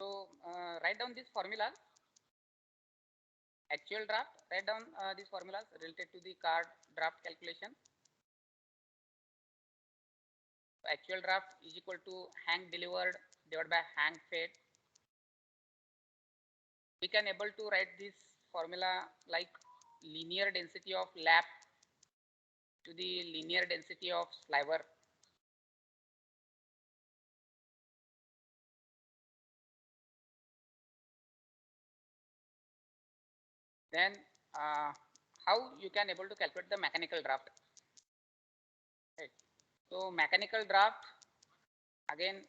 So write down these formulas. Actual draft, write down these formulas related to the card draft calculation. Actual draft is equal to hang delivered divided by hang paid. We can able to write this formula like linear density of lap to the linear density of sliver. Then how you can able to calculate the mechanical draft. Right. So mechanical draft, again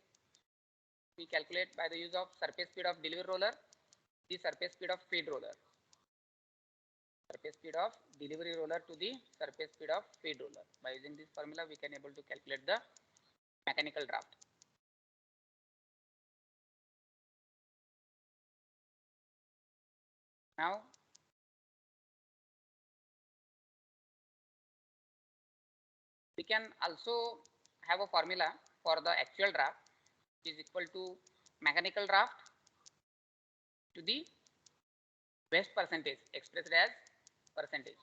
we calculate by the use of surface speed of delivery roller, the surface speed of feed roller. Surface speed of delivery roller to the surface speed of feed roller. By using this formula, we can able to calculate the mechanical draft. Now, we can also have a formula for the actual draft, which is equal to mechanical draft to the waste percentage expressed as percentage.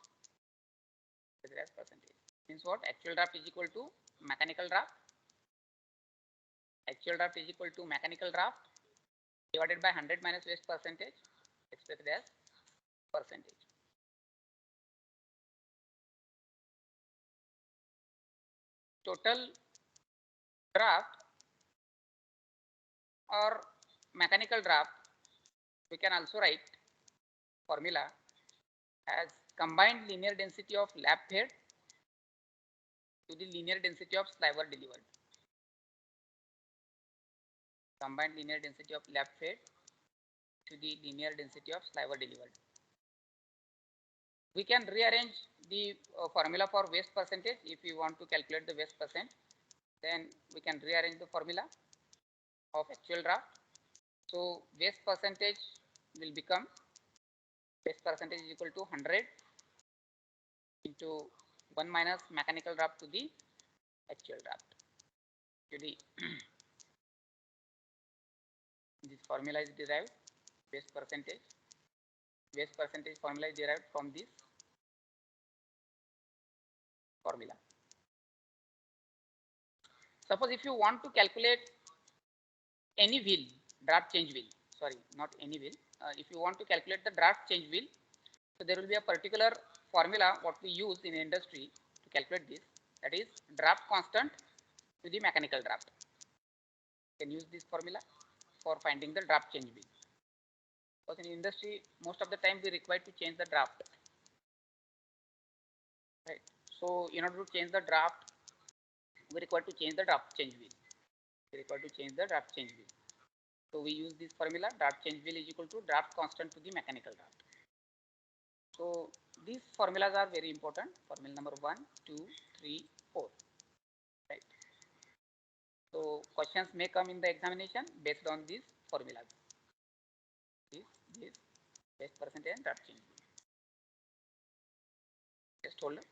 Expressed as percentage means what? Actual draft is equal to mechanical draft. Actual draft is equal to mechanical draft divided by 100 minus waste percentage expressed as percentage. Total draft or mechanical draft, we can also write formula as combined linear density of lap head to the linear density of sliver delivered. Combined linear density of lap head to the linear density of sliver delivered. We can rearrange the formula for waste percentage. If we want to calculate the waste percent, then we can rearrange the formula of actual draft. So waste percentage will become, waste percentage is equal to 100 into 1 minus mechanical draft to the actual draft. This formula is derived, waste percentage. Waste percentage formula is derived from this formula. Suppose if you want to calculate any wheel, draft change wheel, sorry, not any wheel. If you want to calculate the draft change wheel, so there will be a particular formula what we use in industry to calculate this, that is draft constant to the mechanical draft. You can use this formula for finding the draft change wheel. Because in industry, most of the time we require to change the draft. Right. So in order to change the draft, we require to change the draft change wheel. We require to change the draft change wheel. So we use this formula, draft change wheel is equal to draft constant to the mechanical draft. So these formulas are very important. Formula number 1, 2, 3, 4. Right. So questions may come in the examination based on these formulas. This waste percentage and draft change wheel. Just hold on.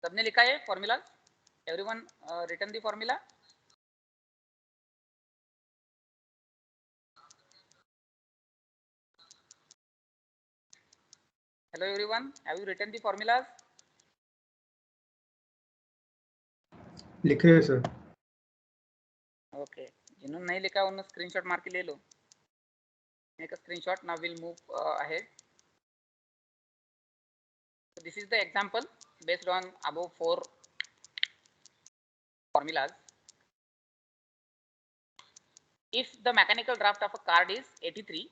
सबने लिखा है formula? Everyone written the formula? Hello everyone, have you written the formulas? लिख रहे हैं sir. Okay, जिन्होंने नहीं लिखा उन्होंने स्क्रीनशॉट मार के ले लो. Make a screenshot. Now we'll move ahead. So this is the example based on above 4 formulas. If the mechanical draft of a card is 83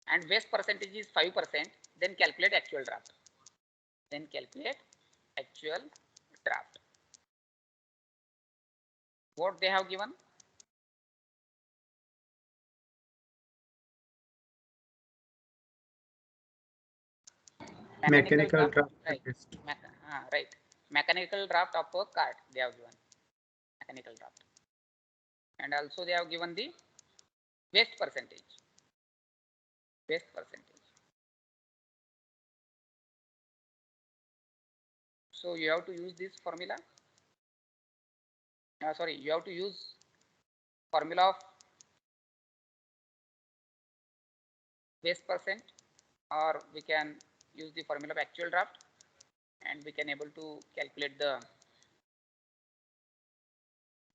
and waste percentage is 5%, then calculate actual draft. Then calculate actual draft. what they have given? Mechanical draft right? test. Right. Mechanical draft of a card they have given. Mechanical draft, and also they have given the waste percentage. Waste percentage. So you have to use this formula. Sorry, you have to use formula of waste percent, or we can use the formula of actual draft, and we can able to calculate the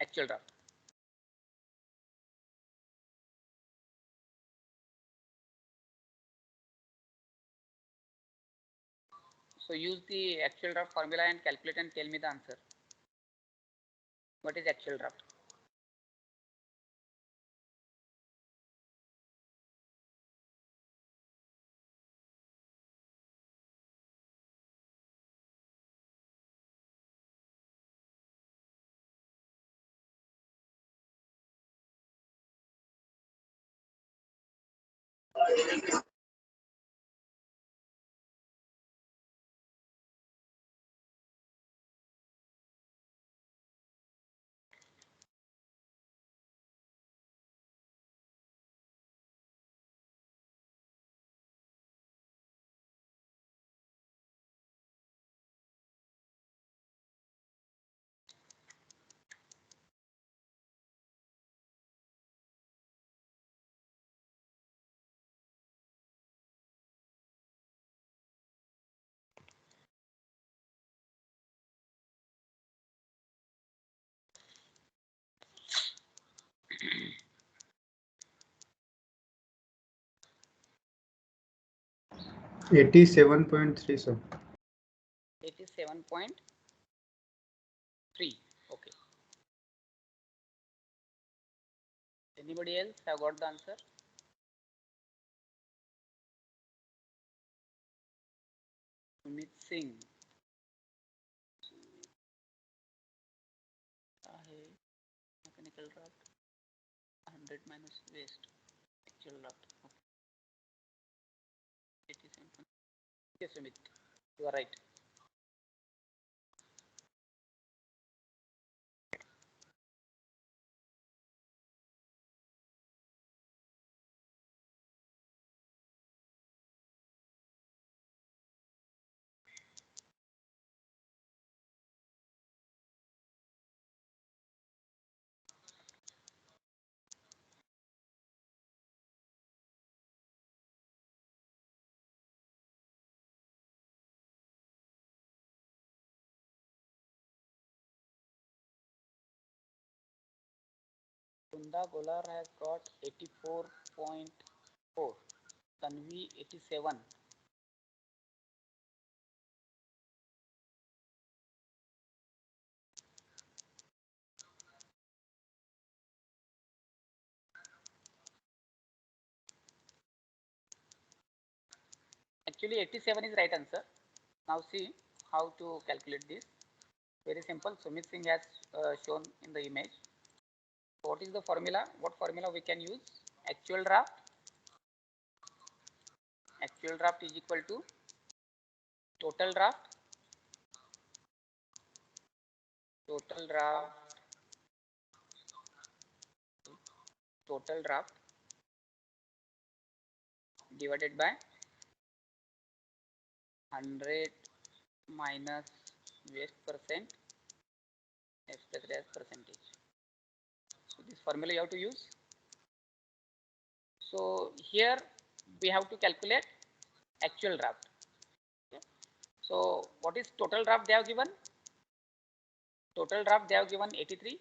actual draft. So use the actual draft formula and calculate and tell me the answer. What is actual draft? $87.3, sir. 87.3. Okay. Anybody else have got the answer? Sumit Singh. Mechanical draft 100 minus waste. Actual draft. Okay. 87. Yes, Sumit, you are right. Kunda Golar has got 84.4. Tanvi 87. Actually 87 is right answer. Now see how to calculate this. Very simple. Sumit Singh has shown in the image. So what is the formula? What formula we can use? Actual draft. Actual draft is equal to total draft. Total draft. Total draft divided by 100 minus waste percent expressed as percentage. So this formula you have to use. So here we have to calculate actual draft. Okay. So what is total draft they have given? Total draft they have given 83.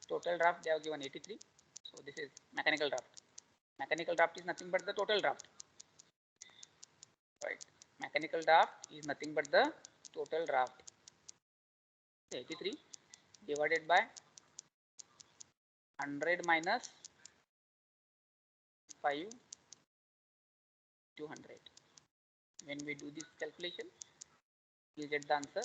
Total draft they have given 83. So this is mechanical draft. Mechanical draft is nothing but the total draft. Right. Mechanical draft is nothing but the total draft. 83 divided by 100 minus 5 200. When we do this calculation, we get the answer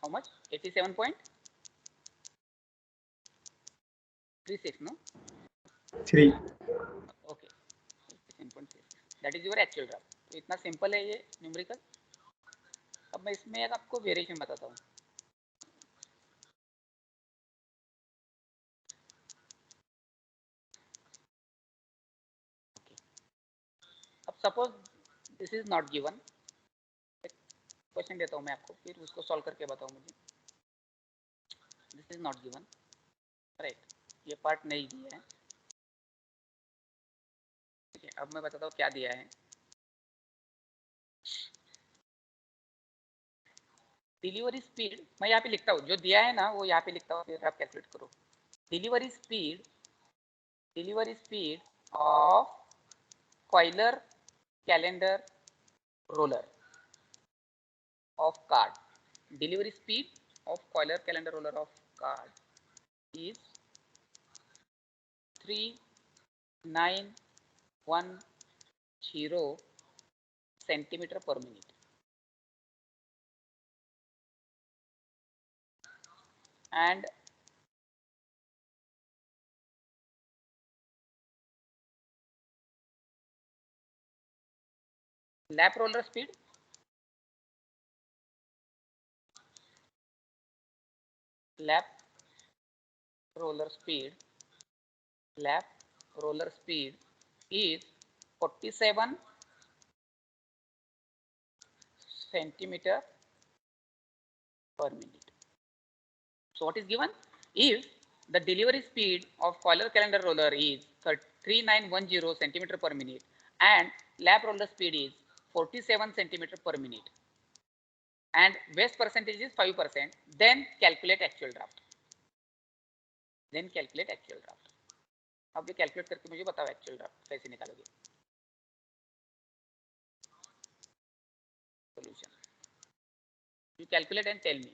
how much? 87.36, no? 3. Okay, 87.36. That is your actual draft. तो इतना simple है ये numerical. अब मैं इसमें एक आपको variation बताता हूँ. अब suppose this is not given. Question देता हूँ मैं आपको, फिर उसको सॉल्व करके बताओ मुझे. This is not given, right. ये पार्ट नहीं दिया है. ठीक है, अब मैं बताता हूँ क्या दिया है. डिलीवरी स्पीड मैं यहाँ पे लिखता हूँ, जो दिया है ना वो यहाँ पे लिखता हूँ, फिर आप कैलकुलेट करो. Delivery speed of coiler calendar roller of card. Delivery speed of coiler calendar roller of card is 3910 centimeter per minute. And lap roller speed lap roller speed is 47 centimeter per minute. So what is given? If the delivery speed of coiler calendar roller is 3910 centimeter per minute and lap roller speed is 47 centimeter per minute and waste percentage is 5%, then calculate actual draft. अब ये calculate करके मुझे बताओ actual draft कैसे निकालोगे. Solution. You calculate and tell me.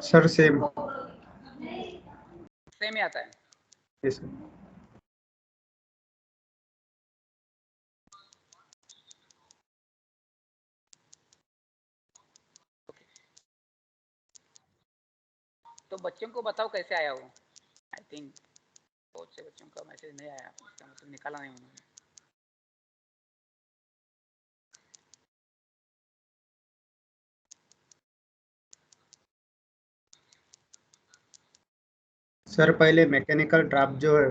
Sir same. Same ही आता है. Yes sir. तो बच्चों को बताओ कैसे आया वो. आई थिंक बहुत से बच्चों का मैसेज नहीं आया, इसका मतलब निकाला नहीं उन्होंने. सर पहले मैकेनिकल ड्राफ्ट जो है,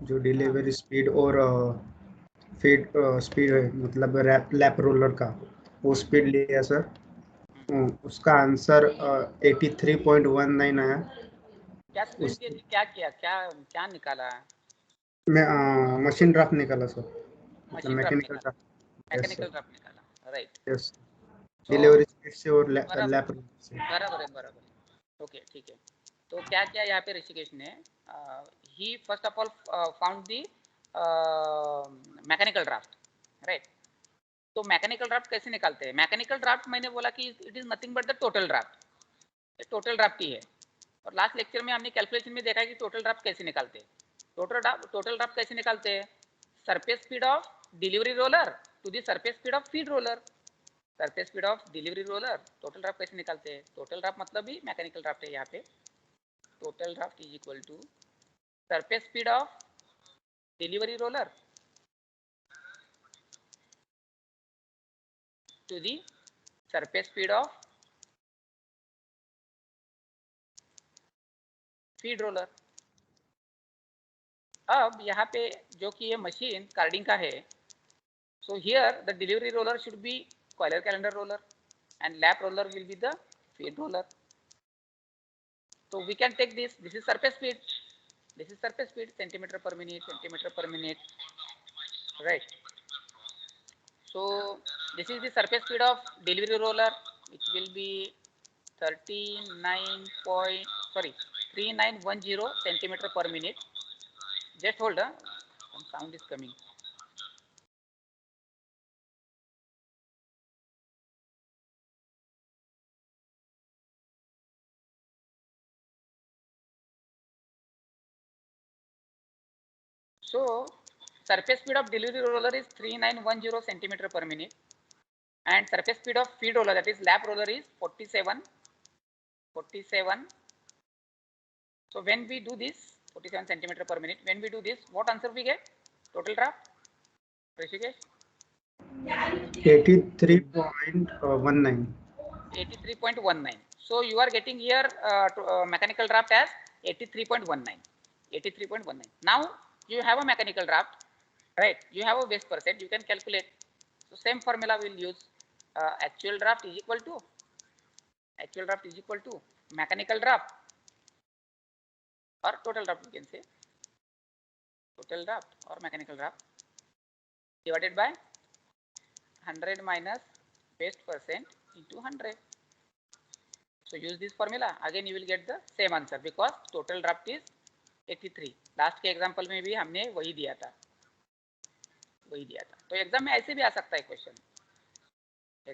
जो डिलीवरी स्पीड और फीड स्पीड है, मतलब लैप रोलर का वो स्पीड लिया सर. उसका आंसर 83.19 आया. क्या स्पीड उस के क्या किया, क्या निकाला. मैं मशीन ड्राफ्ट निकाला सर, मतलब मशीन ड्राफ्ट मैकेनिकल निकाला. Draft. Yes mechanical sir. Draft निकाला, राइट. यस. तो डिलीवरी स्पीड से और बराबर लैप रोलर से. बराबर. ओके ठीक है. तो क्या किया यहाँ पे ऋषिकेश ने. He first of all found the mechanical draft, right. तो मैकेनिकल ड्राफ्ट कैसे निकालते हैं. मैकेनिकल ड्राफ्ट मैंने बोला कि it is nothing but the total draft. Total draft ही है. और लास्ट लेक्चर में हमने कैलकुलेशन में देखा है कि टोटल ड्राफ्ट कैसे निकालते हैं. टोटल ड्राफ्ट कैसे निकालते हैं. Surface speed of delivery roller to the surface speed of feed roller. Surface speed of delivery roller. Total draft कैसे निकालते हैं. टोटल ड्राफ्ट मतलब भी मैकेनिकल ड्राफ्ट है यहाँ पे. Total draft is equal to surface speed of delivery roller to the surface speed of feed roller. अब यहाँ पे जो कि ये मशीन कार्डिंग का है, so here the delivery roller should be coiler calendar roller and lap roller will be the feed roller. So we can take this is surface speed, centimeter per minute, right. So this is the surface speed of delivery roller, which will be 39 point, sorry, 3910 centimeter per minute. Just hold, some sound is coming. So surface speed of delivery roller is 3910 centimeter per minute, and surface speed of feed roller, that is lap roller, is 47. So when we do this 47 centimeter per minute, when we do this, what answer we get? Total draft, Rishikesh? 83.19. 83.19. So you are getting here mechanical draft as 83.19. 83.19. Now you have a mechanical draft, right? You have a waste percent. You can calculate. So same formula we'll use. Actual draft is equal to mechanical draft or total draft. You can say total draft or mechanical draft divided by 100 minus waste percent into 100. So use this formula. Again you will get the same answer because total draft is 83. Last के example में भी हमने वही दिया था. तो exam में ऐसे भी आ सकता है क्वेश्चन. आ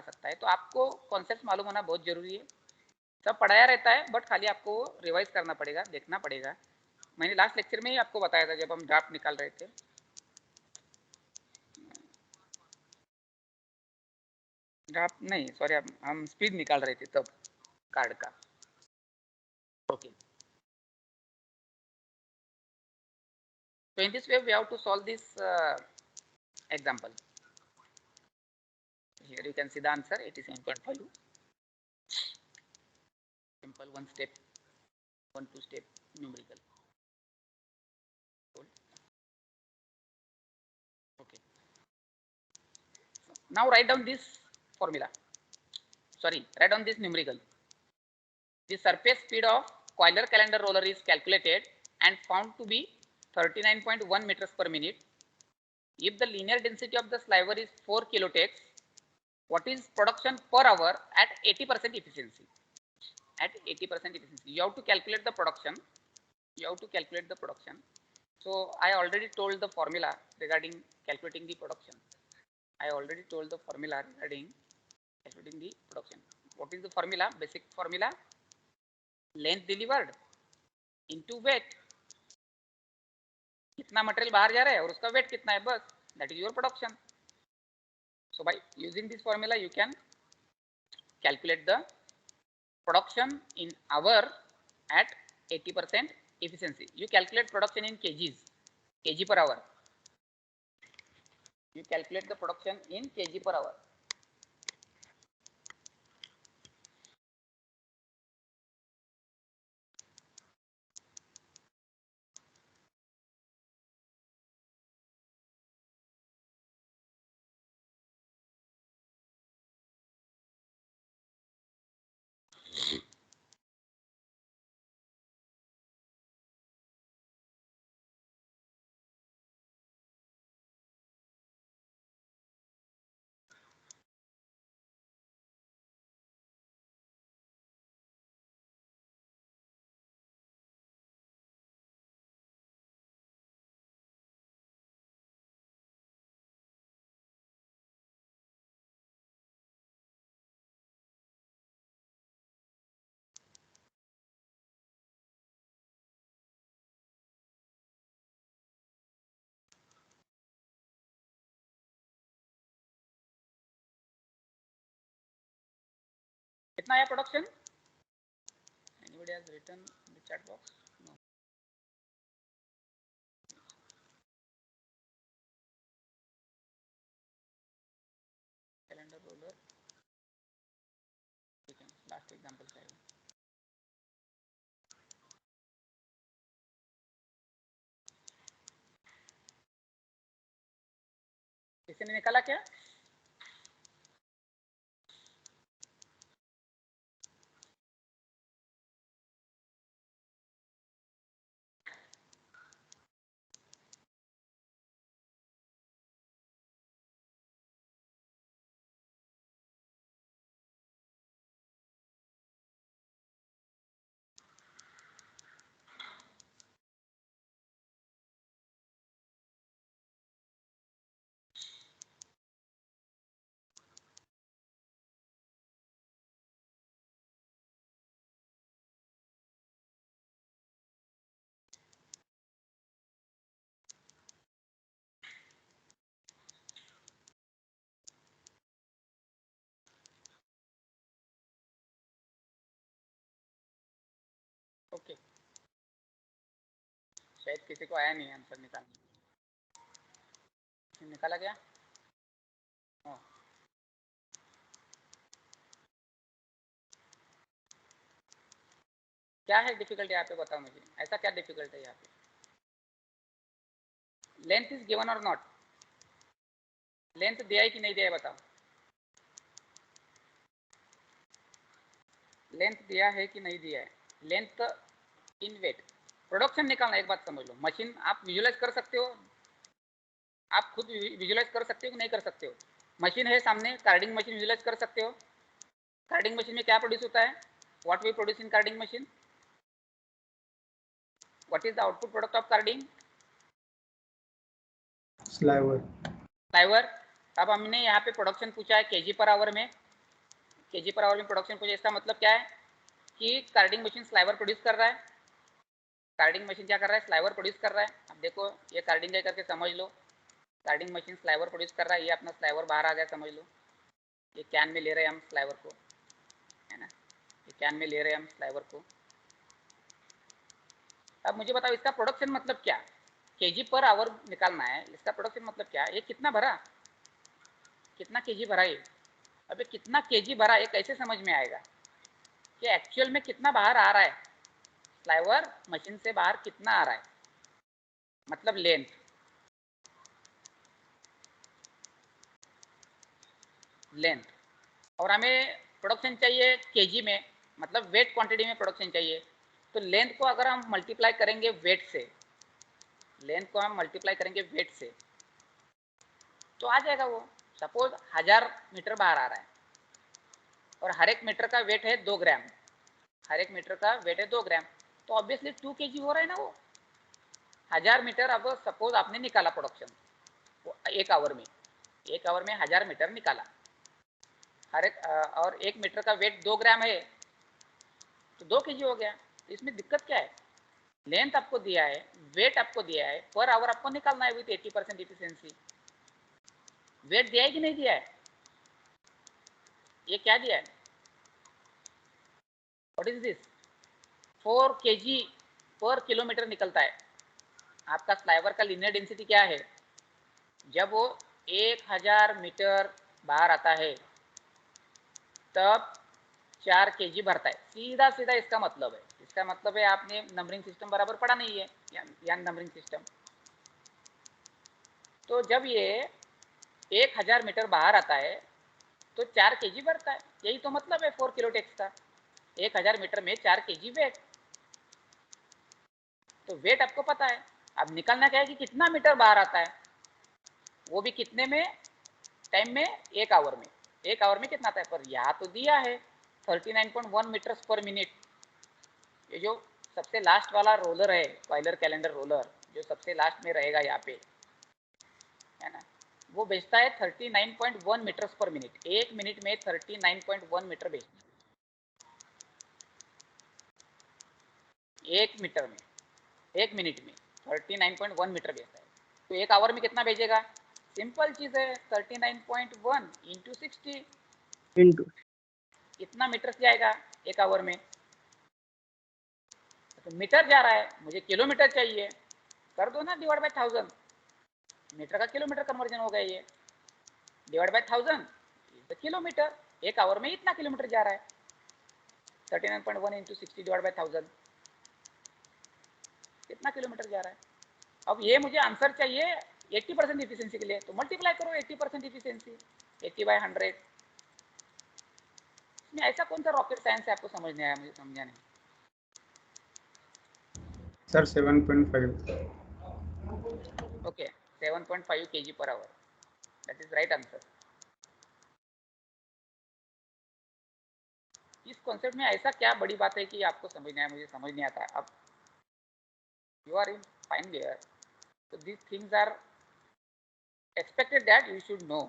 सकता है. तो आपको कॉन्सेप्ट मालूम होना बहुत जरूरी है. सब पढ़ाया रहता है बट खाली आपको रिवाइज करना पड़ेगा, देखना पड़ेगा. मैंने लास्ट लेक्चर में ही आपको बताया था जब हम ड्राफ्ट निकाल रहे थे. ड्राफ्ट नहीं, सॉरी, हम स्पीड निकाल रहे थे तब कार्ड का. Okay. So in this way we have to solve this example. Here you can see the answer 87.5. Simple one step, 1-2 step numerical. Okay. Now write down this formula. Write down this numerical. The surface speed of coiler calendar roller is calculated and found to be 39.1 meters per minute. If the linear density of the sliver is 4 kilotex, what is production per hour at 80% efficiency? At 80% efficiency, you have to calculate the production. So I already told the formula regarding calculating the production. What is the formula? Basic formula: length delivered into weight. कितना material बाहर जा रहा है और उसका wait कितना है, बस. That is your production. So by using this formula you can calculate the production in hour at 80% efficiency. You calculate production in kgs, kg per hour. You calculate the production in kg per hour. कितना आया production? Anybody has written in the chat box? No. Calendar roller. Last example का है. किसी ने निकाला क्या? Okay, शायद किसी को आया नहीं आंसर निकालना, निकाला गया। हाँ, क्या है डिफिकल्ट यहाँ पे, बताओ मुझे, ऐसा क्या डिफिकल्ट है यहाँ पे? लेंथ इज गिवन और नॉट? लेंथ दिया है कि नहीं दिया है बताओ, लेंथ दिया है कि नहीं दिया है? लेंथ इन वेट, प्रोडक्शन निकालना। एक बात समझ लो, मशीन आप विजुलाइज कर सकते हो, आप खुद विजुलाइज कर सकते हो कि नहीं कर सकते हो? मशीन है सामने, कार्डिंग मशीन विजुलाइज कर सकते हो? कार्डिंग मशीन में क्या प्रोड्यूस होता है? What we produce in carding machine? What is the output product of carding? Sliver. Sliver. अब हमने यहाँ पे प्रोडक्शन पूछा है केजी पर आवर में, केजी पर आवर में प्रोडक्शन पूछा, इसका मतलब क्या है कि कार्डिंग मशीन स्लाइवर प्रोड्यूस कर रहा है। कार्डिंग मशीन क्या कर रहा है? स्लाइवर प्रोड्यूस कर रहा है। अब देखो ये कार्डिंग है करके समझ लो, कार्डिंग मशीन स्लाइवर प्रोड्यूस कर रहा है, ये अपना स्लाइवर बाहर आ गया समझ लो, ये कैन में ले रहे हैं हम स्लाइवर को, है ना, ये कैन में ले रहे हैं हम स्लाइवर को। अब मुझे बताओ इसका प्रोडक्शन मतलब क्या? केजी पर आवर निकालना है, इसका प्रोडक्शन मतलब क्या? ये कितना भरा, कितना केजी भरा ये? अब ये कितना केजी भरा ये कैसे समझ में आएगा कि एक्चुअल में कितना बाहर आ रहा है, स्लाइवर मशीन से बाहर कितना आ रहा है, मतलब लेंथ। लेंथ, और हमें प्रोडक्शन चाहिए केजी में, मतलब वेट क्वांटिटी में प्रोडक्शन चाहिए। तो लेंथ को अगर हम मल्टीप्लाई करेंगे वेट से, लेंथ को हम मल्टीप्लाई करेंगे वेट से, तो आ जाएगा वो। सपोज 1000 मीटर बाहर आ रहा है और हर एक मीटर का वेट है 2 ग्राम, हर एक मीटर का वेट है 2 ग्राम, तो ऑब्वियसली 2 केजी हो रहा है ना वो। 1000 मीटर, अब सपोज आपने निकाला प्रोडक्शन एक आवर में, एक आवर में 1000 मीटर निकाला, हर एक और एक मीटर का वेट 2 ग्राम है, तो 2 केजी हो गया। तो इसमें दिक्कत क्या है? लेंथ आपको दिया है, वेट आपको दिया है, पर आवर आपको निकालना है विथ 80% इफिशिएंसी। वेट दिया है कि नहीं दिया है? ये क्या दिया है? What is this? 4 केजी पर किलोमीटर निकलता है। आपका स्लाइवर का लीनियर डेंसिटी क्या है? जब वो 1000 मीटर बाहर आता है तब 4 केजी भरता है, सीधा सीधा इसका मतलब है। इसका मतलब है आपने नंबरिंग सिस्टम बराबर पढ़ा नहीं है, या नंबरिंग सिस्टम। तो जब ये 1000 मीटर बाहर आता है तो 4 केजी भरता है, यही तो मतलब है 4 किलोटेक्स का। 1000 मीटर में 4 केजी वेट, तो वेट आपको पता है। अब निकलना क्या है कि कितना मीटर बाहर आता है, वो भी कितने में टाइम में? एक आवर में। एक आवर में कितना आता है? पर यहाँ तो दिया है 39.1 मीटर्स पर मिनट। ये जो सबसे लास्ट वाला रोलर है, कॉइलर कैलेंडर रोलर, जो सबसे लास्ट में रहेगा यहाँ पे, है ना, वो भेजता है 39.1 मीटर्स पर मिनट। एक मिनट में 39.1 मीटर भेजता है, एक मीटर में, एक मिनट में 39.1 मीटर भेजता है। तो एक आवर में कितना भेजेगा? सिंपल चीज है, 39.1 इंटू 60, इंटू कितना मीटर जाएगा एक आवर में? तो मीटर जा रहा है, मुझे किलोमीटर चाहिए, कर दो ना डिवाइड बाय 1000, मीटर का किलोमीटर कन्वर्जन हो गया ये, डिवाइड बाय 1000 किलोमीटर। एक आवर में इतना किलोमीटर जा रहा है, 39.1 इंटू 60 डिवाइड बाय 1000, कितना किलोमीटर जा रहा है? अब ये मुझे आंसर चाहिए 80% इफिशिएंसी के लिए, तो मल्टीप्लाई करो 80% इफिशिएंसी, 80 बाय 100। इसमें ऐसा कौन सा रॉकेट साइंस है आपको समझ नहीं आया? मुझे समझा नहीं। Sir 7.5। Okay, 7.5 KG per hour, that is right answer. इस कॉन्सेप्ट में ऐसा क्या बड़ी बात है कि आपको समझ नहीं आया? मुझे समझ नहीं आता। अब you are in fine year, so these things are expected that you should know.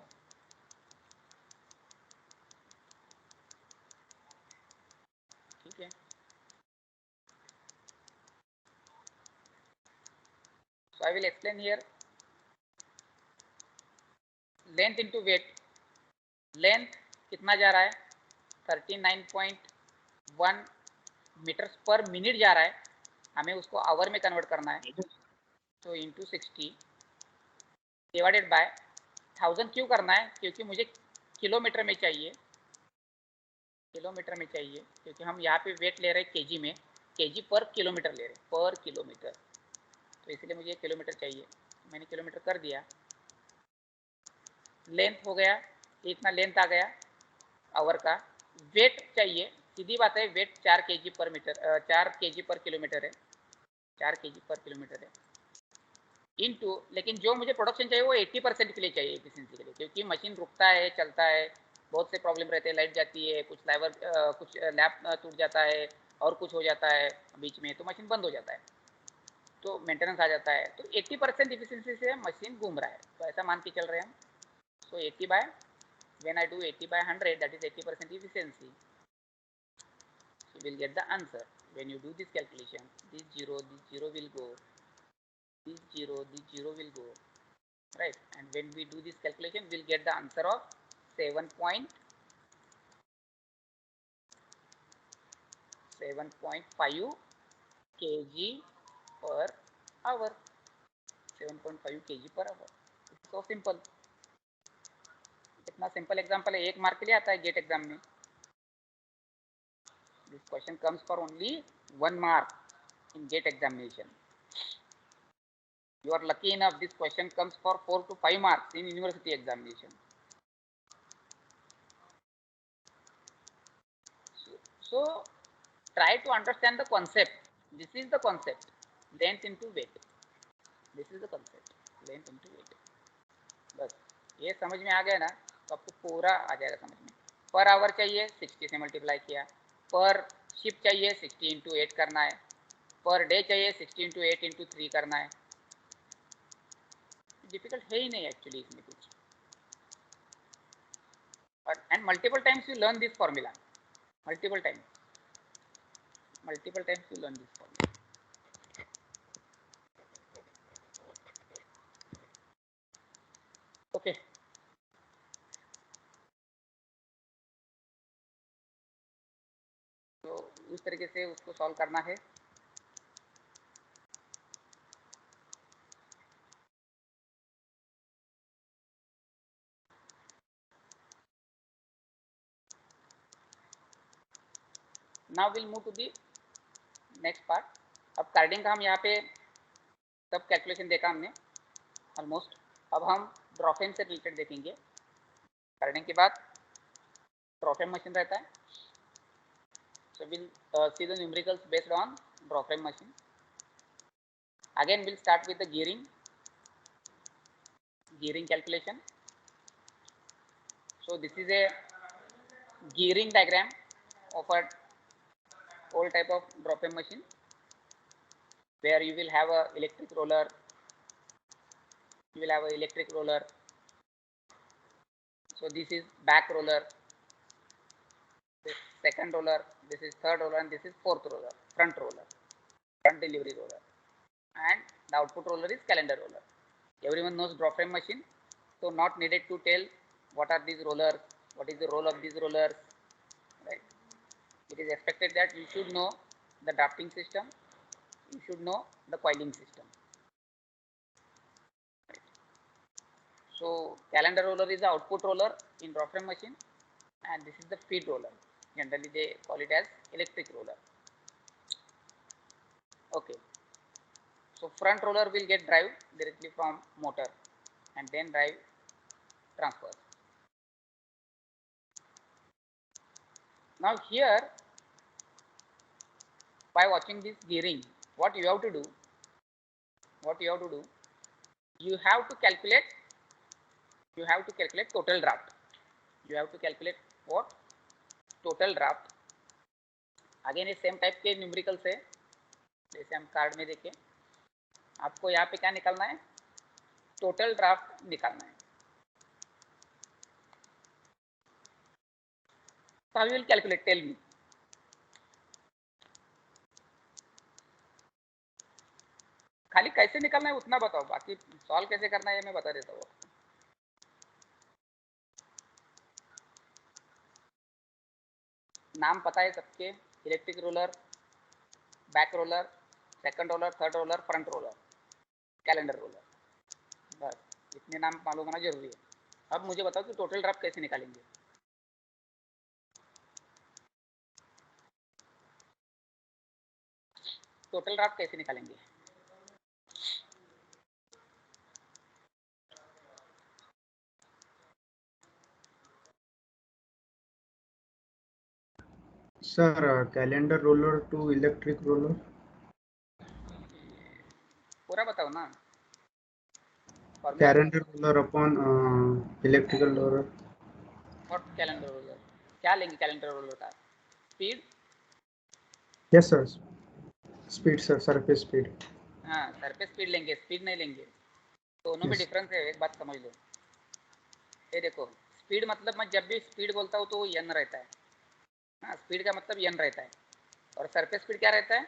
ठीक है, so I will explain here. Length into weight, length कितना जा रहा है? 39.1 मीटर्स पर मिनट जा रहा है, हमें उसको आवर में कन्वर्ट करना है। तो इंटू 60 डिवाइडेड बाय 1000 क्यों करना है, क्योंकि मुझे किलोमीटर में चाहिए, क्योंकि हम यहाँ पे वेट ले रहे हैं केजी में, केजी पर किलोमीटर ले रहे हैं, पर किलोमीटर, तो इसलिए मुझे किलोमीटर चाहिए। मैंने किलोमीटर कर दिया। लेंथ हो गया, इतना लेंथ आ गया आवर का। वेट चाहिए, सीधी बात है, वेट 4 kg पर मीटर, 4 kg पर किलोमीटर है, 4 kg पर किलोमीटर है इनटू, लेकिन जो मुझे प्रोडक्शन चाहिए वो 80% के लिए चाहिए, एफिशिएंसी के लिए, क्योंकि मशीन रुकता है, चलता है, बहुत से प्रॉब्लम रहते हैं, लाइट जाती है, कुछ कुछ लैप टूट जाता है और कुछ हो जाता है बीच में, तो मशीन बंद हो जाता है, तो मेंटेनेंस आ जाता है। तो 80% एफिशिएंसी से मशीन घूम रहा है, तो ऐसा मान के चल रहे हैं हम। सो 80 bye, when I do 80 by 100, that is 80% efficiency. So we'll get the answer. When you do this calculation, this zero will go, this zero will go, right? And when we do this calculation, we'll get the answer of 7.5 kg per hour. 7.5 kg per hour. It's so simple. इतना simple example है, 1 mark के लिए आता है gate exam में। This question comes for only 1 mark in GATE examination. You are lucky enough, this question comes for 4 to 5 marks in university examination. So try to understand the concept. This is the concept, length into weight. This is the concept, length into weight. बस ये समझ में आ गया ना, तो आपको पूरा आ जाएगा समझ में। पर आवर चाहिए 60 से मल्टीप्लाई किया, पर शिफ्ट चाहिए 60 इंटू 8 करना है, पर डे चाहिए 60 इंटू 8 इंटू 3 करना है। डिफिकल्ट है ही नहीं एक्चुअली इसमें कुछ। और and multiple times you learn this formula, multiple times you learn this formula. Okay, तो इस तरीके से उसको सॉल्व करना है। Now will move to the next part. अब कार्डिंग का हम यहाँ पे सब कैलकुलेशन देखा हमने ऑलमोस्ट। अब हम ड्रॉफ्रेम से रिलेटेड देखेंगे। कार्डिंग के बाद ड्रॉफ्रेम मशीन रहता है, so we'll see the numericals based on ड्रॉफ्रेम machine. Again we'll start with the gearing calculation. So this is a gearing diagram of a old type of ड्रॉफ्रेम machine, where you will have a electric roller, so this is back roller, this second roller, this is third roller, and this is fourth roller, front delivery roller, and the output roller is calendar roller. Everyone knows ड्रॉफ्रेम machine, so not needed to tell what are these rollers, what is the role of these rollers, right? It is expected that you should know the drafting system, you should know the coiling system. So calendar roller is the output roller in ड्रॉफ्रेम machine, and this is the feed roller. Generally they call it as electric roller. Okay, so front roller will get drive directly from motor and then drive transfer. Now here, by watching this gearing, what you have to do, you have to calculate total draft. You have to calculate what? Total draft. Again ये same type के numericals है जैसे हम card में देखें। आपको यहाँ पे क्या निकालना है? टोटल ड्राफ्ट निकालना है। So how you will calculate? Tell me. खाली कैसे निकालना है उतना बताओ, बाकी सॉल्व कैसे करना है मैं बता देता हूँ। नाम पता है सबके, electric roller, back roller, second roller, third roller, front roller, calendar roller, बस इतने नाम मालूम होना जरूरी है। अब मुझे बताओ कि टोटल ड्राफ्ट कैसे निकालेंगे। टोटल ड्राफ्ट कैसे निकालेंगे? Sir, calendar roller to electric roller. पूरा बताओ ना formula. Calendar roller upon electrical roller. What calendar roller, क्या लेंगे कैलेंडर रोलर का? Speed. Yes, sir. Speed, sir. Surface speed. हाँ सरफेस स्पीड लेंगे, स्पीड नहीं लेंगे। दोनों में Yes. डिफरेंस है, एक बात समझ लो। ये देखो, स्पीड मतलब मैं जब भी स्पीड बोलता हूँ तो वो एन रहता है। हाँ स्पीड का मतलब एन रहता है। और सरफेस स्पीड क्या रहता है?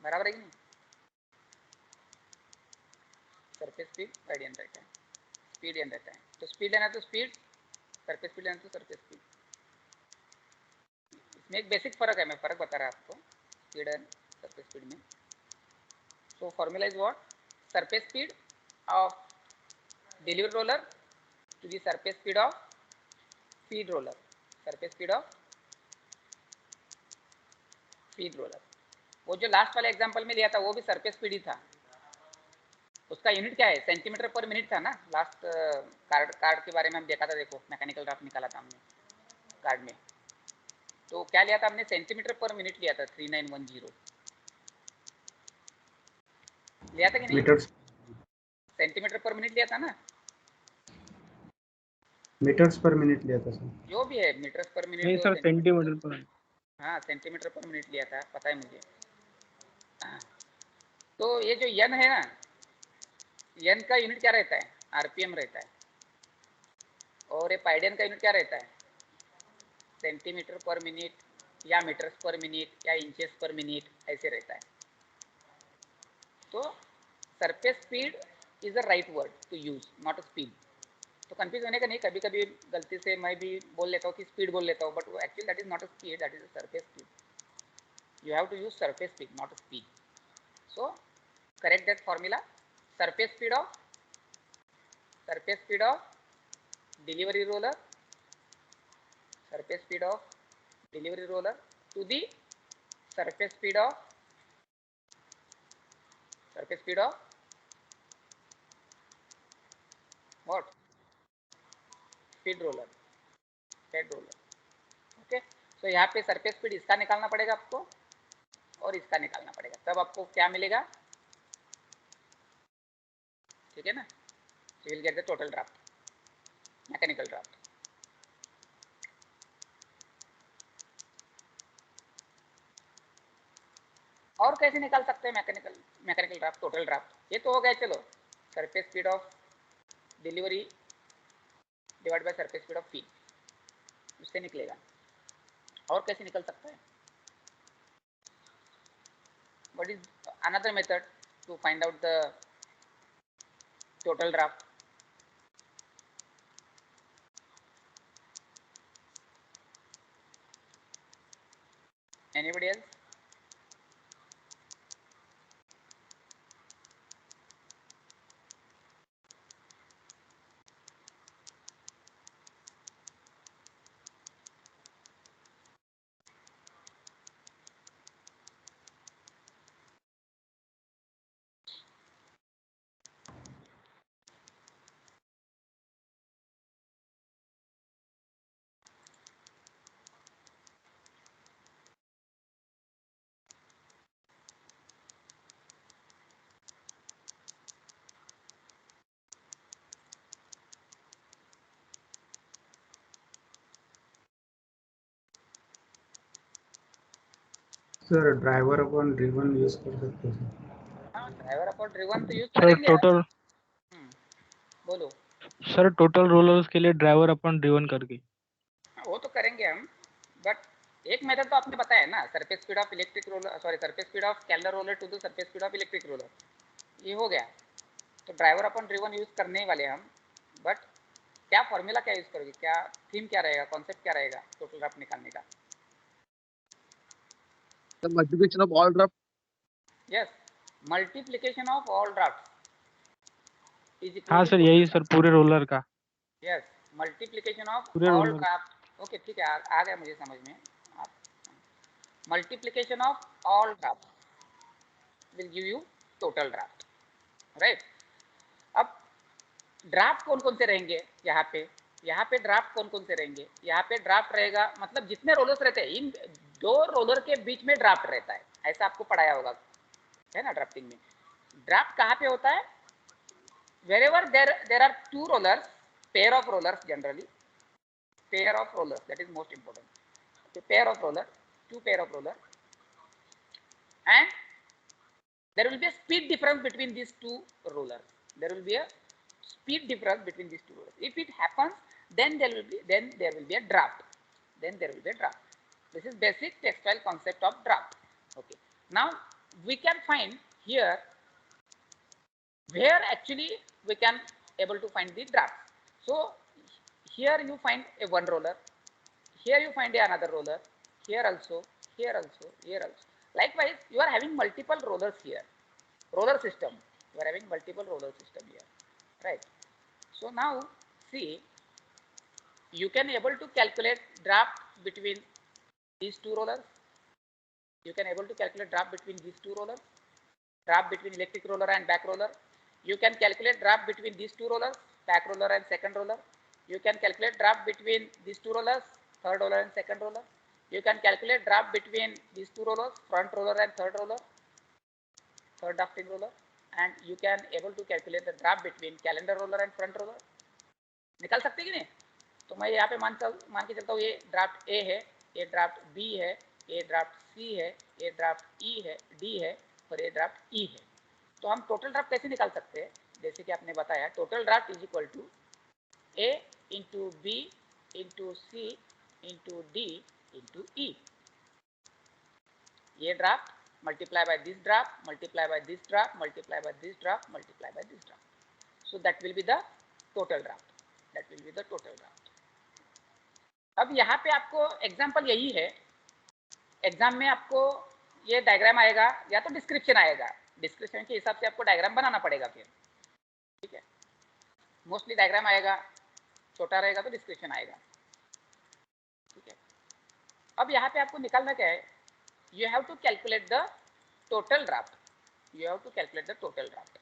बराबर है कि नहीं? सरफेस स्पीड बाई एन रहता है, स्पीड एन रहता है। तो स्पीड लेना तो स्पीड, सरफेस स्पीड लेना तो सरफेस स्पीड। इसमें एक बेसिक फर्क है, मैं फर्क बता रहा आपको स्पीड एंड सरफेस स्पीड में। So formula is what? Surface speed of delivery roller to the surface speed of feed roller, surface speed of feed roller। वो जो लास्ट वाले एग्जांपल में लिया था वो भी सरफेस स्पीड ही था। उसका यूनिट क्या है? सेंटीमीटर पर मिनट था ना। लास्ट कार्ड के बारे में हम देखा था, देखो मैकेनिकल ड्राफ्ट निकाला था हमने कार्ड में। तो क्या लिया था हमने? सेंटीमीटर पर मिनट लिया था, 3910 लिया था कि नहीं? Meters. सेंटीमीटर पर मिनट लिया था ना। Meters per minute लिया था सर। जो भी है, मीटर्स पर मिनट नहीं हो, सर, सेंटीमीटर सेंटीमीटर पर। पर। हाँ सेंटीमीटर पर मिनट लिया था, पता है मुझे। तो ये जो एन है ना, एन का यूनिट क्या रहता है? आरपीएम रहता है। और ये पाइडेन का यूनिट क्या रहता है? सेंटीमीटर पर मिनट या मीटर्स पर मिनट या इंचेस पर मिनट ऐसे रहता है। तो surface speed is a right word to use, not a speed. तो कंफ्यूज होने का नहीं, कभी कभी गलती से मैं भी बोल लेता हूँ कि स्पीड बोल लेता हूँ, but actually that is not a speed, that is a surface speed. You have to use surface speed, not a speed. So correct that formula. Surface speed of delivery roller, surface speed of delivery roller to the surface speed of what? Feed roller, fed roller। Okay, so यहाँ पे surface speed इसका निकालना पड़ेगा आपको और इसका निकालना पड़ेगा, तब आपको क्या मिलेगा? ठीक है ना? You will get the total draft, mechanical draft. और कैसे निकाल सकते हैं मैकेनिकल ड्राफ्ट, टोटल ड्राफ्ट? ये तो हो गया, चलो surface speed of delivery divide by surface speed of feed, उससे निकलेगा। और कैसे निकल सकता है? What is another method to find out the total draft? Anybody else? Sir driver upon driven use कर सकते हैं। हाँ ड्राइवर अपॉन ड्रिवन तो यूज सर करेंगे। टोटल बोलो। सर टोटल रोलर्स के लिए ड्राइवर अपन ड्रिवन करके। वो तो करेंगे हम, बट एक मेथड तो आपने बताया ना, surface speed of electric roller, sorry surface speed of calendar roller to the surface speed of electric roller, ये हो गया। तो ड्राइवर अपॉन ड्रिवन यूज करने ही वाले हम, बट क्या फॉर्मूला क्या यूज करोगे, क्या थीम क्या रहेगा, कॉन्सेप्ट क्या रहेगा टोटल ड्राफ्ट निकालने का? The multiplication of all draft. Yes, multiplication of all drafts is equal हाँ to सर, total यही draft. सर पूरे रोलर का। Yes, multiplication of पूरे all रोलर। draft. Okay, ठीक है, आ गया मुझे समझ में. Multiplication of all drafts will give you total draft, right? अब ड्राफ्ट कौन कौन से रहेंगे यहाँ पे ड्राफ्ट कौन कौन से रहेंगे? यहाँ पे ड्राफ्ट रहेगा, मतलब जितने रोलर्स रहते हैं, इन दो रोलर के बीच में ड्राफ्ट रहता है, ऐसा आपको पढ़ाया होगा, है ना? ड्राफ्टिंग में ड्राफ्ट कहाँ पे होता है? wherever there are two rollers, pair of rollers, generally pair of rollers, that is most important. Okay, pair of roller, two pair of roller, and there will be a speed difference between these two rollers. There will be a speed difference between these two rollers. If it happens, then there will be a draft. This is basic textile concept of draft. Okay. Now we can find here where actually we can able to find the draft. So here you find a one roller, here you find another roller, here also, here also, here also. Likewise, you are having multiple rollers here, roller system. You are having multiple roller system here, right? So now see, you can able to calculate draft between these two rollers. You can able to calculate draft between these two rollers, draft between electric roller and back roller. You can calculate draft between these two rollers, back roller and second roller. You can calculate draft between these two rollers, third roller and second roller. You can calculate draft between these two rollers, front roller and third roller, third drafting roller, and you can able to calculate the draft between calendar roller and front roller. निकाल सकते कि नहीं? तो मैं यहाँ पे मान के चलता हूँ, ये ड्राफ्ट ए है, ये ड्राफ्ट बी है, ये ड्राफ्ट सी है, ये ड्राफ्ट ई है, डी है और ये ड्राफ्ट ई है. तो हम टोटल ड्राफ्ट कैसे निकाल सकते हैं? जैसे कि आपने बताया, total draft is equal to A into B into C into D into E. ये draft multiply by this draft, multiply by this draft, multiply by this draft, multiply by this draft. So that will be the total draft. That will be the total draft. अब यहाँ पे आपको example यही है, exam में आपको ये diagram आएगा या तो डिस्क्रिप्शन आएगा, डिस्क्रिप्शन के हिसाब से आपको डायग्राम बनाना पड़ेगा फिर, ठीक है? मोस्टली डायग्राम आएगा, छोटा रहेगा तो डिस्क्रिप्शन आएगा, ठीक है? अब यहाँ पे आपको निकालना क्या है? You have to calculate the total draft. You have to calculate the total draft.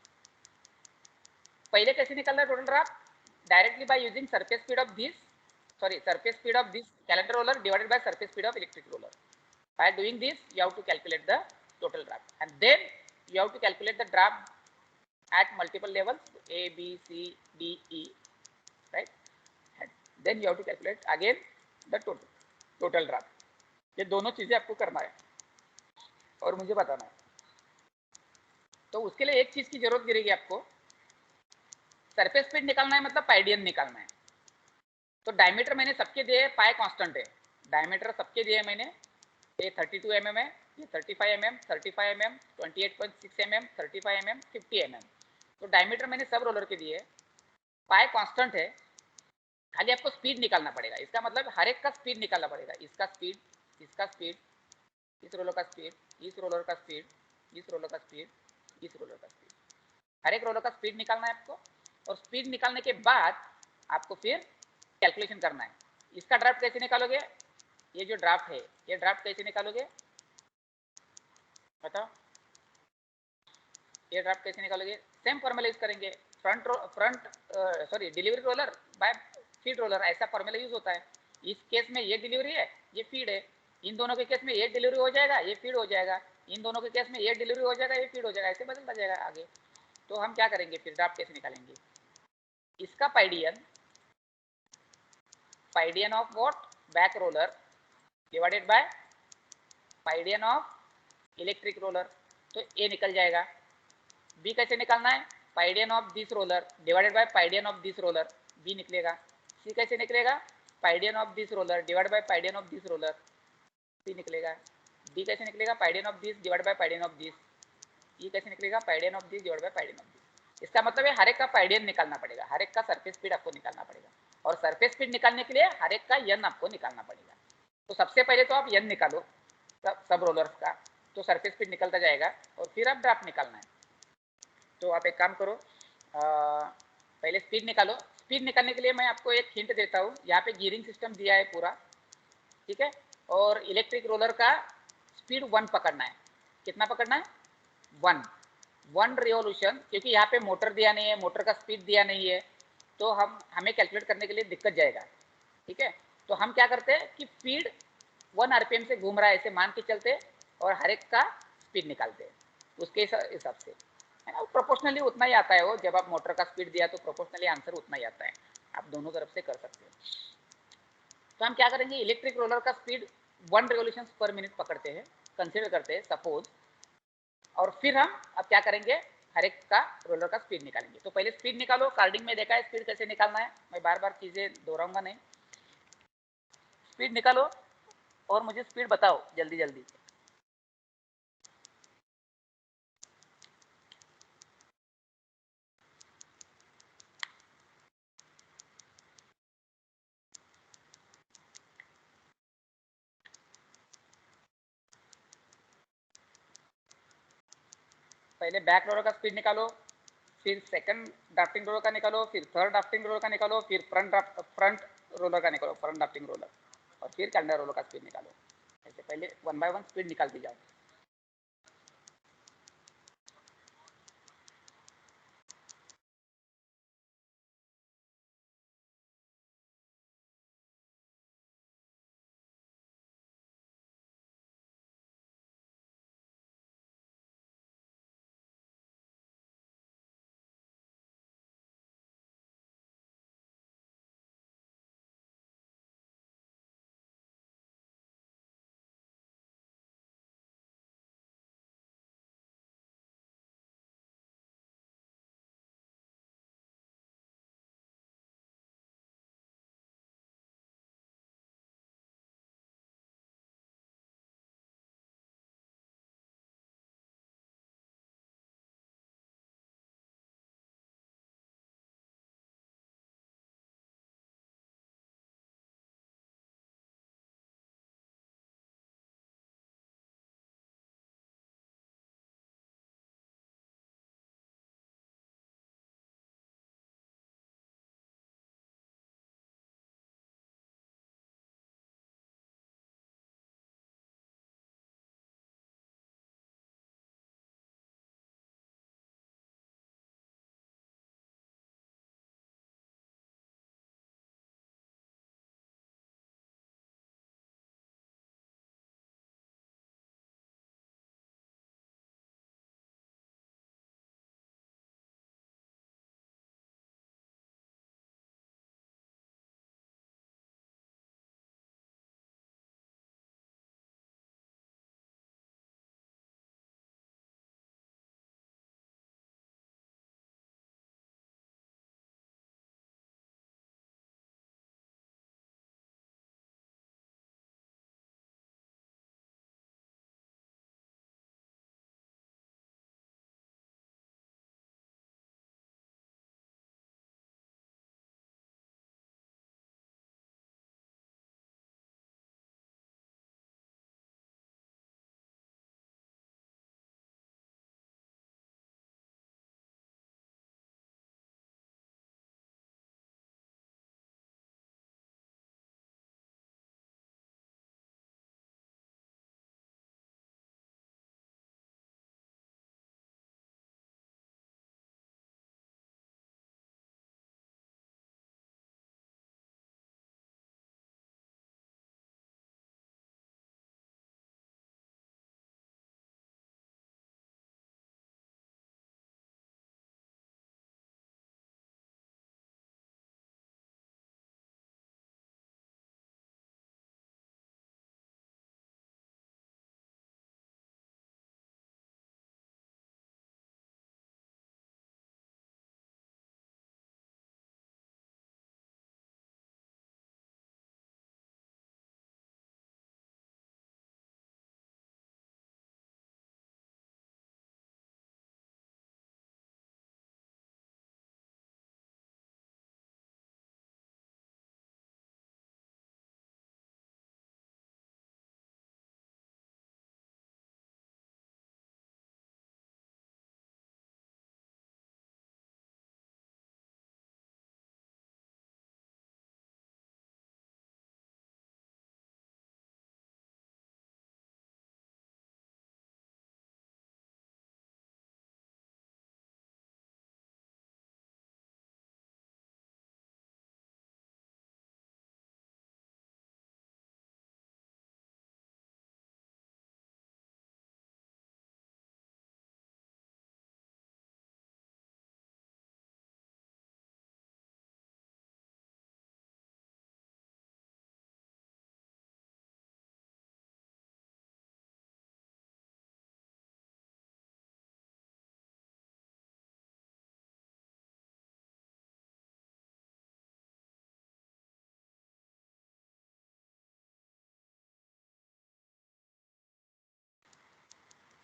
पहले कैसे निकालना है total draft? Directly by using surface speed of this, surface speed of this calendar roller divided by surface speed of electric roller. By doing this, you have to calculate the total draft, and then you have to calculate the draft at multiple levels A, B, C, D, E, right? And then you have to calculate again the total draft. ये दोनों चीजें आपको करना है और मुझे बताना है. तो उसके लिए एक चीज की जरूरत गिरेगी आपको, सरफेस स्पीड निकालना है, मतलब पाइडियन निकालना है. तो डायमीटर मैंने सबके दिए, पाई कांस्टेंट है, डायमीटर सबके दिए मैंने. ये 32 mm है, ये 35 mm, 35 mm, 28.6 mm, 35 mm, 50 mm. तो डायमीटर मैंने सब रोलर के दिए, पाई कांस्टेंट है, खाली आपको स्पीड निकालना पड़ेगा. इसका मतलब हर एक का स्पीड निकालना पड़ेगा. इसका स्पीड, इसका स्पीड, इस रोलर का स्पीड, इस रोलर का स्पीड, इस रोलर का स्पीड, इस रोलर का स्पीड, हर एक रोलर का स्पीड निकालना है आपको. और स्पीड निकालने के बाद आपको फिर कैलकुलेशन करना है. इसका ड्राफ्ट कैसे निकालोगे? ये जो ड्राफ्ट है, ये ड्राफ्ट कैसे निकालोगे बताओ? ये ड्राफ्ट कैसे निकालोगे? सेम फॉर्मूला यूज करेंगे. Delivery roller by feed roller, ऐसा फॉर्मूला यूज होता है. इस केस में ये डिलीवरी है, ये फीड है. इन दोनों के केस में ये डिलीवरी हो जाएगा, ये फीड हो जाएगा. इन दोनों के केस में ये डिलीवरी हो जाएगा, ये फीड हो जाएगा. ऐसे बदलता जाएगा आगे. तो हम क्या करेंगे फिर? ड्राफ्ट कैसे निकालेंगे? इसका pi D N of what? Back roller divided by pi D N of electric roller. तो ए निकल जाएगा. बी कैसे निकालना है? Pi D N of this roller divided by pi D N of this roller, B निकलेगा. सी कैसे निकलेगा? Pi D N of this roller divided by pi D N of this roller, C निकलेगा. डी कैसे निकलेगा? Pi D N of this divided by pi D N of this. E कैसे निकलेगा? Pi D N of this divided by pi D N of this. इसका मतलब है हर एक का पाइडियन निकालना पड़ेगा, हर एक का सरफेस स्पीड आपको निकालना पड़ेगा. और सरफेस स्पीड निकालने के लिए हर एक का एन आपको निकालना पड़ेगा. तो सबसे पहले तो आप एन निकालो. सब रोलर्स का, तो सरफेस स्पीड निकलता जाएगा और फिर आप ड्राफ्ट निकालना है। तो आप एक काम करो, पहले स्पीड निकालो। स्पीड निकालने के लिए मैं आपको एक हिंट देता हूँ, यहाँ पे गियरिंग सिस्टम दिया है पूरा, ठीक है। और इलेक्ट्रिक रोलर का स्पीड 1 पकड़ना है। कितना पकड़ना है? 1 रिवॉल्यूशन, क्योंकि यहाँ पे मोटर दिया नहीं है, मोटर का स्पीड दिया नहीं है, तो हमें कैलकुलेट करने के लिए दिक्कत जाएगा, ठीक है। तो हम क्या करते हैं कि स्पीड 1 आरपीएम से घूम रहा है ऐसे मान के चलते और हर एक का स्पीड निकालते हैं उसके हिसाब से, है ना। प्रोपोर्शनली उतना ही आता है वो, जब आप मोटर का स्पीड दिया तो प्रोपोर्शनली आंसर उतना ही आता है, आप दोनों तरफ से कर सकते हो। तो हम क्या करेंगे, इलेक्ट्रिक रोलर का स्पीड 1 रिवॉल्यूशन पर मिनट पकड़ते हैं, कंसिडर करते हैं सपोज, और फिर हम अब क्या करेंगे, हर एक का रोलर का स्पीड निकालेंगे। तो पहले स्पीड निकालो, कार्डिंग में देखा है स्पीड कैसे निकालना है, मैं बार बार चीजें दोहराऊंगा नहीं। स्पीड निकालो और मुझे स्पीड बताओ जल्दी जल्दी। पहले बैक रोलर का स्पीड निकालो, फिर सेकंड ड्राफ्टिंग रोलर का निकालो, फिर थर्ड ड्राफ्टिंग रोलर का निकालो, फिर फ्रंट रोलर का निकालो, फ्रंट ड्राफ्टिंग रोलर, और फिर कैलेंडर रोलर का स्पीड निकालो। ऐसे पहले 1 बाय 1 स्पीड निकालती जाओ।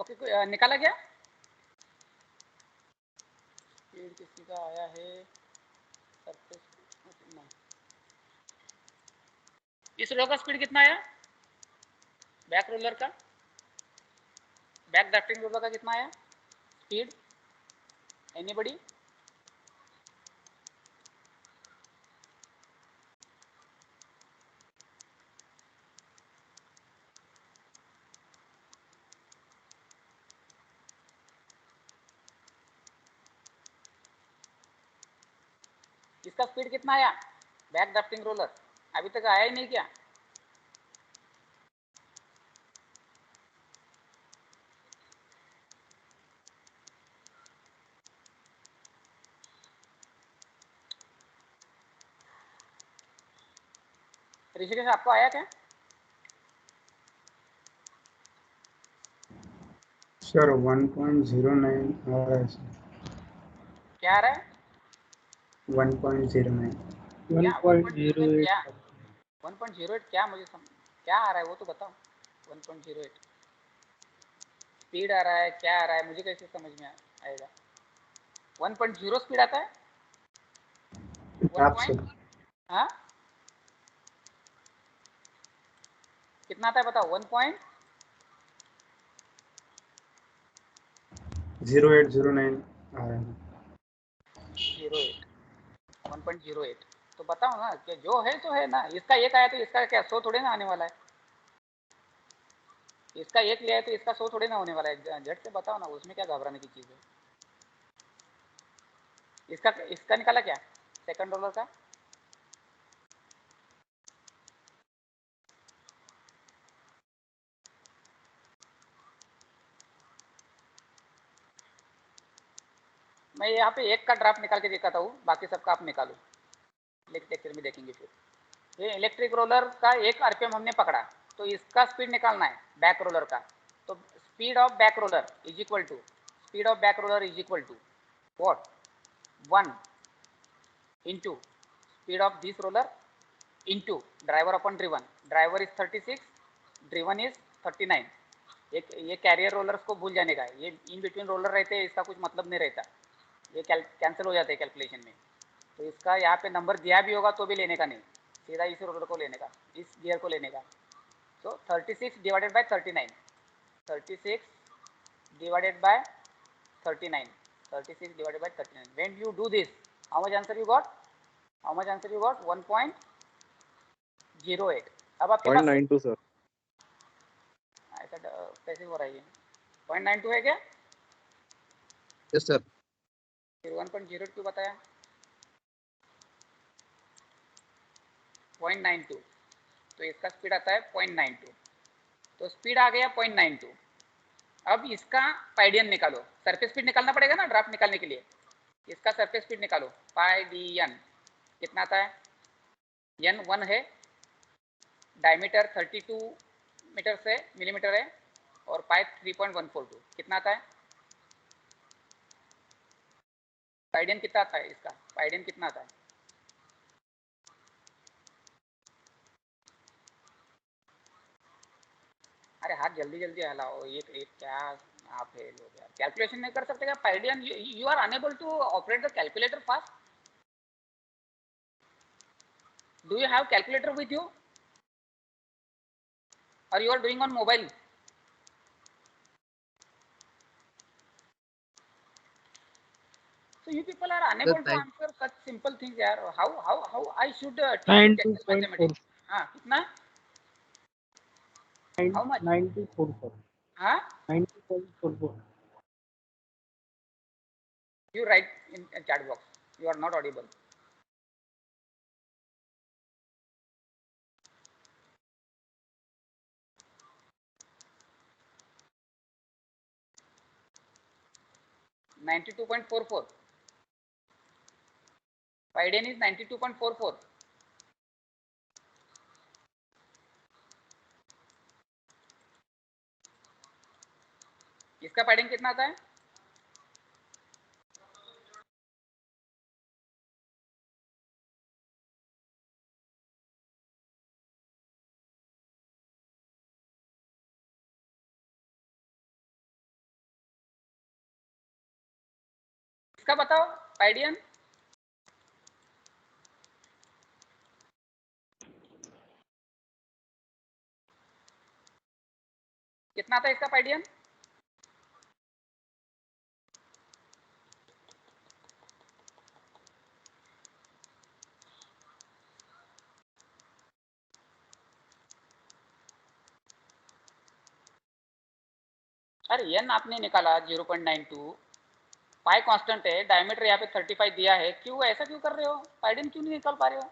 ओके, निकाला क्या? स्पीड किसी का आया है सरफेस, इस रोलर का स्पीड कितना आया? बैक रोलर का, बैक ड्राफ्टिंग रोलर का कितना आया स्पीड? एनीबॉडी? इसका स्पीड कितना आया बैक ड्राफ्टिंग रोलर? अभी तक आया ही नहीं क्या? ऋषिकेश आपको आया क्या? सर 1.09 आ रहा है सर। क्या आ रहा है? 1.09 क्या 1.08 क्या? 1.08 1.08 क्या? मुझे क्या आ रहा है वो तो बताओ। 1.08 स्पीड आ रहा है, क्या आ रहा है, मुझे कैसे समझ में आएगा? 1.0 स्पीड आता है? 1 आप पॉइंट, सर हाँ कितना आता है बताओ? 1.08 0809 आ रहा है। 1.08 तो बताओ ना कि जो है तो है ना। इसका एक आया तो इसका क्या 100 थोड़े ना आने वाला है? इसका एक लिया है तो इसका 100 थोड़े ना होने वाला है। झट से बताओ ना, उसमें क्या घबराने की चीज़ है? इसका निकाला क्या सेकंड रोलर का? मैं यहाँ पे एक का ड्राफ्ट निकाल के दिखाता हूँ, बाकी सबका आप निकालो, लेक्चर में देखेंगे फिर। ये इलेक्ट्रिक रोलर का एक आरपीएम हमने पकड़ा, तो इसका स्पीड निकालना है बैक रोलर का। तो speed of back roller is equal to, speed of back roller is equal to what? 1 into speed of this roller into driver upon driven. Driver is 36, driven is 39. ये career rollers को भूल जाने का है, ये in between roller रहते हैं, इसका कुछ मतलब नहीं रहता, ये कैंसिल हो जाते हैं कैलकुलेशन में। तो इसका यहाँ पे नंबर दिया भी होगा तो भी लेने का नहीं, सीधा इस रोलर को लेने का, इस गियर को लेने का। तो 36 divided by 39, 36 divided by 39, 36 divided by 39. When you do this, how much answer you got? How much answer you got? 1.08. अब आपके पास 0.92 सर। ऐसा कैसे हो रहा है ये? 0.92 है क्या? Yes sir. फिर 1.08 क्यों बताया? 0.92, तो इसका स्पीड आता है 0.92, तो स्पीड आ गया 0.92। अब इसका पाइडियन निकालो, सरफेस स्पीड निकालना पड़ेगा ना ड्राफ्ट निकालने के लिए। इसका सरफेस स्पीड निकालो, पाइडियन कितना आता है? n 1 है, डायमीटर 32 मीटर से मिलीमीटर है, और पाइप 3.142 कितना आता है? पाइडियन कितना आता है इसका? पाइडियन कितना आता है? अरे हाथ जल्दी जल्दी हलाओ, ये क्या आप है लोग यार, कैलकुलेशन नहीं कर सकते क्या? Pi D N, you are unable to operate the calculator fast? Do you have calculator with you और you are doing on mobile? So you people are unable to answer such simple things यार. How I should teach you Texas mathematics? 92.4 हाँ कितना? How much? 90.44 हाँ 90.44 you write in chat box. You are not audible. (92.44). Paiden is 92.44. इसका पाइडियन कितना आता है? इसका बताओ पाइडियन। कितना आता है इसका पाइडियन? अरे एन आपने निकाला 0.92, पाई कांस्टेंट है, डायमीटर यहाँ पे 35 दिया है, क्यों ऐसा क्यों कर रहे हो? पाइडियन क्यों नहीं निकाल पा रहे हो?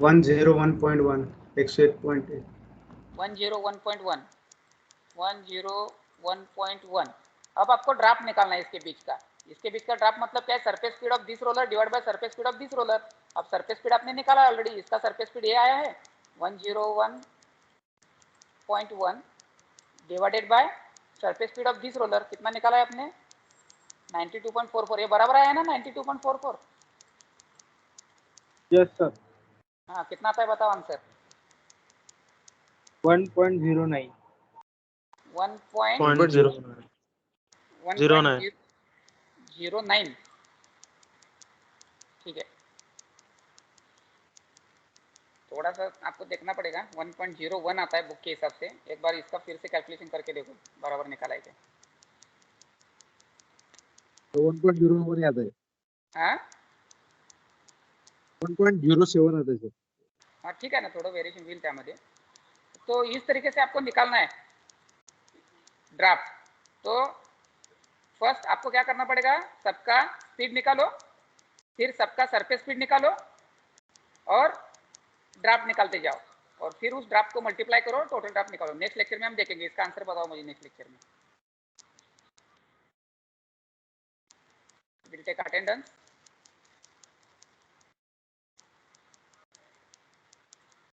101.1 101.8 101.1 101.1। अब आपको ड्राफ्ट निकालना है इसके बीच का। इसके बीच का ड्राफ्ट मतलब क्या है? Surface speed of this roller divide by surface speed of this roller. अब सरफेस स्पीड आपने निकाला ऑलरेडी, इसका सरफेस स्पीड ये आया है 101.1 divided by surface speed of this roller. कितना निकाला है आपने? 92.44। ये बराबर आया ना 92.44? Yes sir. हाँ, कितना आता है बताओ आंसर? 1.09 1.09। ठीक है, थोड़ा सा आपको देखना पड़ेगा। 1.01 आता है बुक के हिसाब से। एक बार इसका फिर से कैलकुलेशन करके देखो बराबर निकाला है क्या। तो 1.01 आता है, हाँ 1.07 आता है सर. हाँ ठीक है ना, थोडं व्हेरिएशन होईल त्यामध्ये। तो इस तरीके से आपको निकालना है ड्राफ्ट। तो फर्स्ट आपको क्या करना पड़ेगा? सबका स्पीड निकालो, फिर सबका सरफेस स्पीड निकालो और ड्राफ्ट निकालते जाओ, और फिर उस ड्राफ्ट को मल्टीप्लाई करो, टोटल ड्राफ्ट निकालो। नेक्स्ट लेक्चर में हम देखेंगे इसका आंसर। बताओ मुझे नेक्स्ट लेक्चर में। Will take attendance.